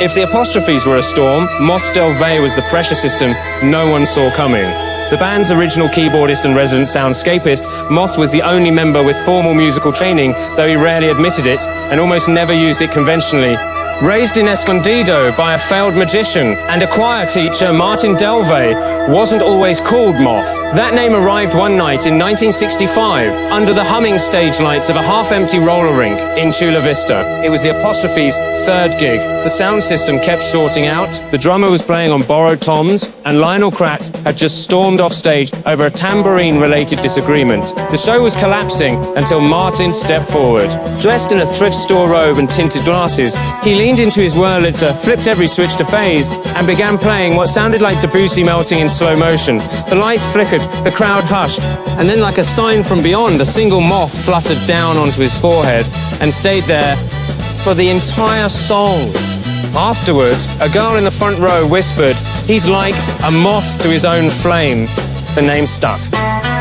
If the Apostrophes were a storm, Moth DelVey was the pressure system no one saw coming. The band's original keyboardist and resident soundscapist, Moth was the only member with formal musical training, though he rarely admitted it, and almost never used it conventionally. Raised in Escondido by a failed magician and a choir teacher, Martin DelVey wasn't always called Moth. That name arrived one night in 1965 under the humming stage lights of a half-empty roller rink in Chula Vista. It was the Apostrophes' third gig. The sound system kept shorting out, the drummer was playing on borrowed toms, and Lionel Kratz had just stormed off stage over a tambourine-related disagreement. The show was collapsing until Martin stepped forward. Dressed in a thrift store robe and tinted glasses, he leaned into his Wurlitzer, flipped every switch to phase, and began playing what sounded like Debussy melting in slow motion. The lights flickered, the crowd hushed, and then like a sign from beyond, a single moth fluttered down onto his forehead and stayed there for the entire song. Afterward, a girl in the front row whispered, "He's like a moth to his own flame." The name stuck.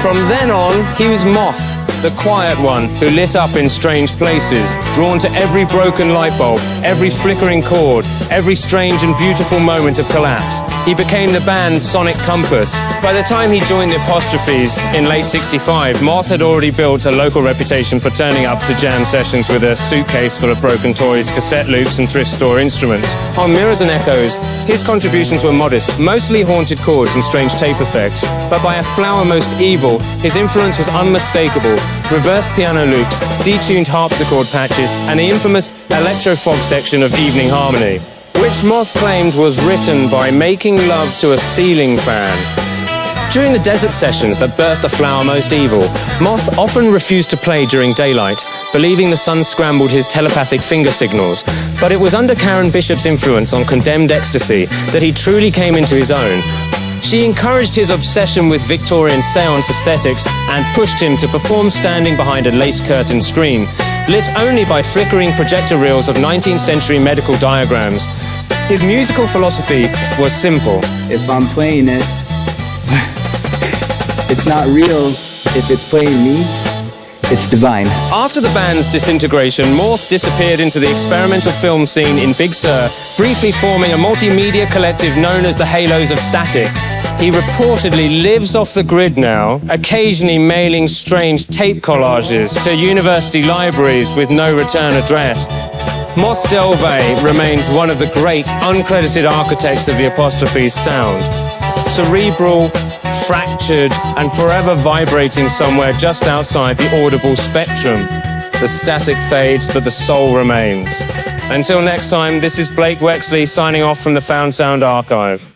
From then on, he was Moth, the quiet one who lit up in strange places, drawn to every broken light bulb, every flickering chord, every strange and beautiful moment of collapse. He became the band's sonic compass. By the time he joined the Apostrophes in late '65, Moth had already built a local reputation for turning up to jam sessions with a suitcase full of broken toys, cassette loops, and thrift store instruments. On Mirrors and Echoes, his contributions were modest, mostly haunted chords and strange tape effects, but by a flower most evil, his influence was unmistakable. Reversed piano loops, detuned harpsichord patches, and the infamous electro-fog section of Evening Harmony, which Moth claimed was written by making love to a ceiling fan. During the desert sessions that birthed the flower most evil, Moth often refused to play during daylight, believing the sun scrambled his telepathic finger signals. But it was under Karen Bishop's influence on Condemned Ecstasy that he truly came into his own. She encouraged his obsession with Victorian seance aesthetics and pushed him to perform standing behind a lace-curtained screen, lit only by flickering projector reels of 19th century medical diagrams. His musical philosophy was simple. If I'm playing it, it's not real. If it's playing me, it's divine. After the band's disintegration, Moth disappeared into the experimental film scene in Big Sur, briefly forming a multimedia collective known as the Halos of Static. He reportedly lives off the grid now, occasionally mailing strange tape collages to university libraries with no return address. Moth DelVey remains one of the great uncredited architects of the Apostrophes sound. Cerebral, fractured, and forever vibrating somewhere just outside the audible spectrum. The static fades, but the soul remains. Until next time, this is Blake Wexley signing off from the Found Sound Archive.